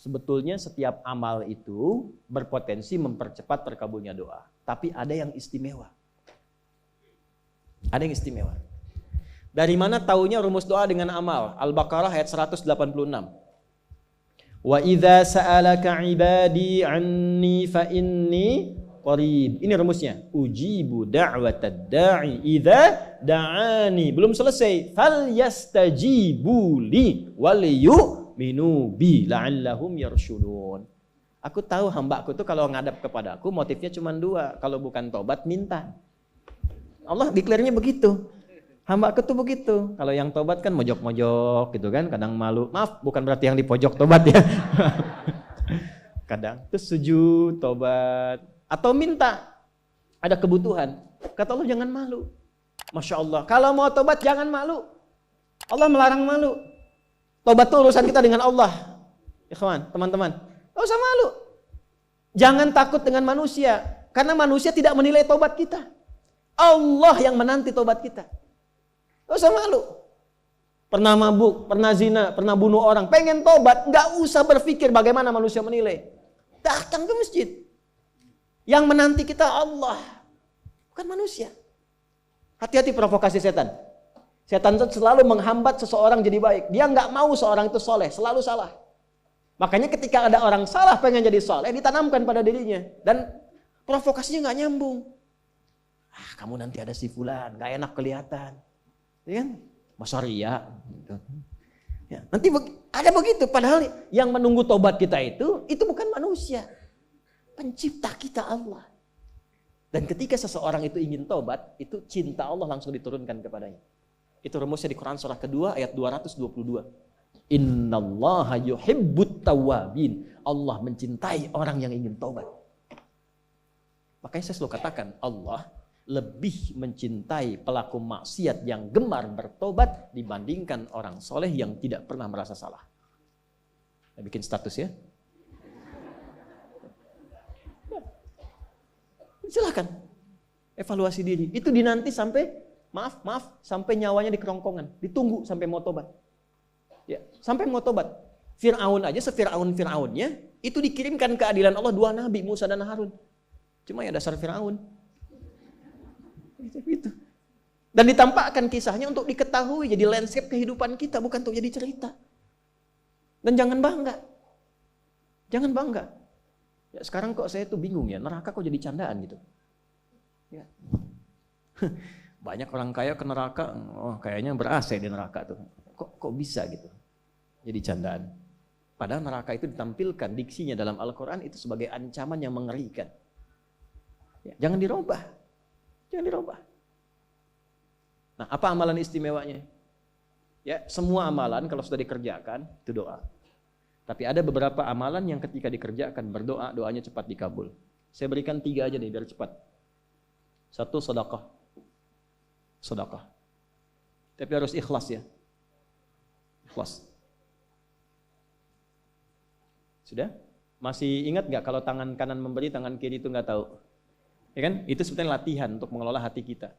Sebetulnya setiap amal itu berpotensi mempercepat terkabulnya doa. Tapi ada yang istimewa. Ada yang istimewa. Dari mana taunya rumus doa dengan amal? Al-Baqarah ayat 186. Wa idza sa'alaka 'ibadi 'anni fa inni qarib. Ini rumusnya. Ujibu da'watad da'i idza da'ani. Belum selesai. Fal yastajibu li wal minubi la'allahum yarshudun. Aku tahu hambaku tuh kalau ngadap kepadaku motifnya cuma dua. Kalau bukan tobat, minta. Allah declare-nya begitu. Hambaku tuh begitu. Kalau yang tobat kan mojok-mojok gitu kan, kadang malu. Maaf, bukan berarti yang di pojok tobat ya. Kadang tuh sujud, tobat. Atau minta. Ada kebutuhan. Kata Allah jangan malu. Masya Allah. Kalau mau tobat jangan malu. Allah melarang malu. Tobat itu urusan kita dengan Allah. Ikhwan, teman-teman. Gak usah malu. Jangan takut dengan manusia. Karena manusia tidak menilai tobat kita. Allah yang menanti tobat kita. Gak usah malu. Pernah mabuk, pernah zina, pernah bunuh orang. Pengen tobat, gak usah berpikir bagaimana manusia menilai. Datang ke masjid. Yang menanti kita Allah. Bukan manusia. Hati-hati provokasi setan. Setan itu selalu menghambat seseorang jadi baik. Dia nggak mau seorang itu soleh, selalu salah. Makanya ketika ada orang salah pengen jadi soleh, ditanamkan pada dirinya. Dan provokasinya nggak nyambung. Kamu nanti ada si fulan, nggak enak kelihatan. Ya kan? Masa ria. Gitu. Ya, nanti ada begitu. Padahal yang menunggu tobat kita itu bukan manusia. Pencipta kita Allah. Dan ketika seseorang itu ingin tobat, itu cinta Allah langsung diturunkan kepadanya. Itu rumusnya di Quran surah kedua ayat 222. Innallaha yuhibbut tawwabin. Allah mencintai orang yang ingin tobat. Makanya saya selalu katakan Allah lebih mencintai pelaku maksiat yang gemar bertobat dibandingkan orang soleh yang tidak pernah merasa salah. Saya bikin status ya. Silakan evaluasi diri. Itu dinanti sampai sampai nyawanya di kerongkongan, ditunggu sampai mau tobat. Ya, sampai mau tobat. Fir'aun aja Fir'aunnya itu dikirimkan keadilan Allah 2 nabi, Musa dan Harun. Cuma ya dasar Fir'aun. Itu. Dan ditampakkan kisahnya untuk diketahui jadi landscape kehidupan kita, bukan untuk jadi cerita. Dan jangan bangga. Jangan bangga. Ya, sekarang kok saya tuh bingung ya, neraka kok jadi candaan gitu. Ya. Banyak orang kaya ke neraka, kayaknya ber-AC di neraka tuh. Kok bisa gitu? Jadi candaan. Padahal neraka itu ditampilkan diksinya dalam Al-Quran itu sebagai ancaman yang mengerikan. Ya, jangan dirubah. Jangan dirubah. Nah, apa amalan istimewanya? Ya, semua amalan kalau sudah dikerjakan itu doa. Tapi ada beberapa amalan yang ketika dikerjakan berdoa, doanya cepat dikabul. Saya berikan 3 aja nih biar cepat. 1, sedekah. Sedekah. Tapi harus ikhlas ya. Ikhlas. Sudah? Masih ingat nggak kalau tangan kanan memberi, tangan kiri itu nggak tahu? Ya kan? Itu sebetulnya latihan untuk mengelola hati kita.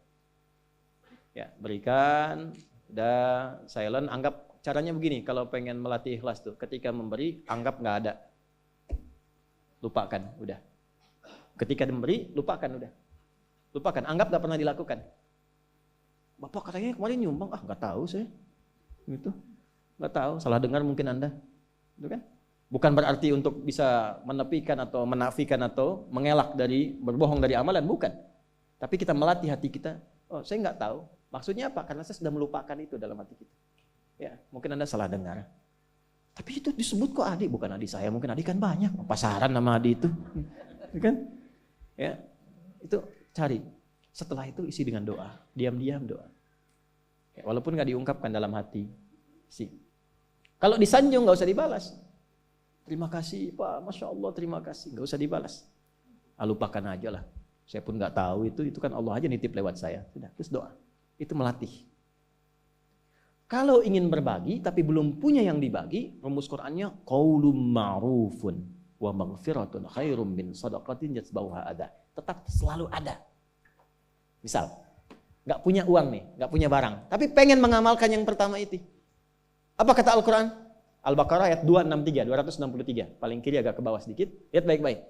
Ya, berikan, udah silent, anggap caranya begini, kalau pengen melatih ikhlas tuh, ketika memberi, anggap nggak ada. Lupakan, udah. Ketika memberi, lupakan, udah. Lupakan, anggap nggak pernah dilakukan. Bapak katanya kemarin nyumbang, nggak tahu saya. Gitu. Nggak tahu, salah dengar mungkin Anda. Itu kan? Bukan berarti untuk bisa menepikan atau menafikan atau mengelak dari, berbohong dari amalan, bukan. Tapi kita melatih hati kita, saya nggak tahu. Maksudnya apa? Karena saya sudah melupakan itu dalam hati kita. Ya, mungkin Anda salah dengar. Tapi itu disebut kok adik, bukan adik saya, mungkin adik kan banyak. Pasaran nama adik itu. Kan? Ya, itu cari. Setelah itu isi dengan doa, diam-diam doa. Ya, walaupun nggak diungkapkan dalam hati. Kalau disanjung nggak usah dibalas. Terima kasih Pak, Masya Allah, terima kasih. Nggak usah dibalas. Lupakan aja lah. Saya pun nggak tahu itu kan Allah aja nitip lewat saya. Sudah, terus doa. Itu melatih. Kalau ingin berbagi tapi belum punya yang dibagi, rumus Qur'annya qaulun ma'rufun wa maghfiratun khairum min shadaqatin yatba'uha adha. Tetap selalu ada. Misal, nggak punya uang nih, nggak punya barang, tapi pengen mengamalkan yang pertama itu. Apa kata Al-Quran? Al-Baqarah ayat 263, paling kiri agak ke bawah sedikit. Lihat baik-baik.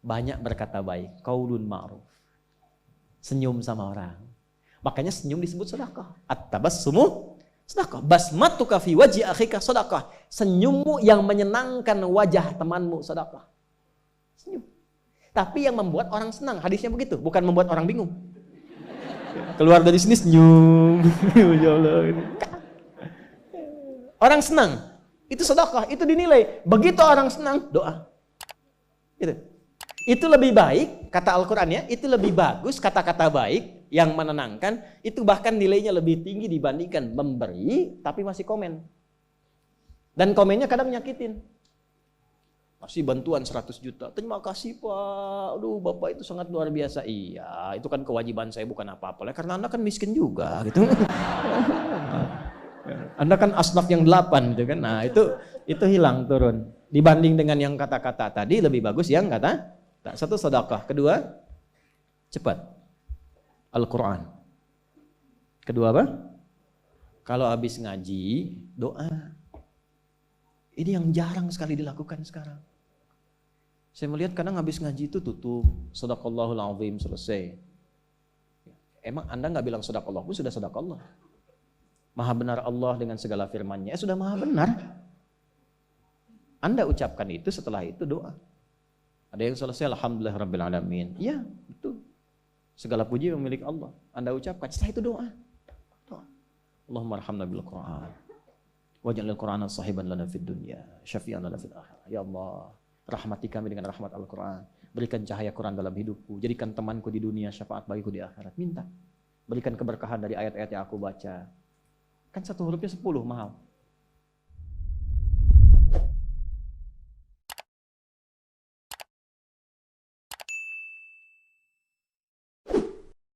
Banyak berkata baik, qaulun ma'ruf. Senyum sama orang. Makanya senyum disebut sedekah. At-tabassumu sedekah. Basmatuka fi wajhi akhika sedekah. Senyummu yang menyenangkan wajah temanmu sedekah. Senyum. Tapi yang membuat orang senang, hadisnya begitu, bukan membuat orang bingung. Keluar dari sini senyum. Ya Allah. Orang senang, itu sedekah, itu dinilai. Begitu orang senang, doa. Itu lebih baik, kata Al-Quran ya, itu lebih bagus kata-kata baik yang menenangkan, itu bahkan nilainya lebih tinggi dibandingkan memberi tapi masih komen. Dan komennya kadang nyakitin. Kasih bantuan 100 juta, terima kasih Pak, aduh Bapak itu sangat luar biasa. Iya, itu kan kewajiban saya bukan apa-apa, karena Anda kan miskin juga gitu. Anda kan asnaf yang 8 gitu kan, nah itu hilang turun. Dibanding dengan yang kata-kata tadi, lebih bagus yang kata. Satu sedekah, kedua cepat Al-Quran. Kedua apa? Kalau habis ngaji doa. Ini yang jarang sekali dilakukan sekarang. Saya melihat kadang habis ngaji itu tutup Sadaqallahul Azim, selesai. Emang Anda nggak bilang sadaqallah pun sudah sadaqallah. Maha benar Allah dengan segala firman-Nya, sudah maha benar. Anda ucapkan itu, setelah itu doa. Ada yang selesai alhamdulillah rabbil alamin. Iya, betul. Segala puji milik Allah. Anda ucapkan, setelah itu doa. Allahumma arhamna bil Qur'an. Waj'alil Qur'ana sahiban lana fid dunya, syafi'an lana fil akhirah. Ya Allah, rahmati kami dengan rahmat Al-Qur'an. Berikan cahaya Quran dalam hidupku. Jadikan temanku di dunia, syafaat bagiku di akhirat. Minta. Berikan keberkahan dari ayat-ayat yang aku baca. Kan satu hurufnya 10 mahal.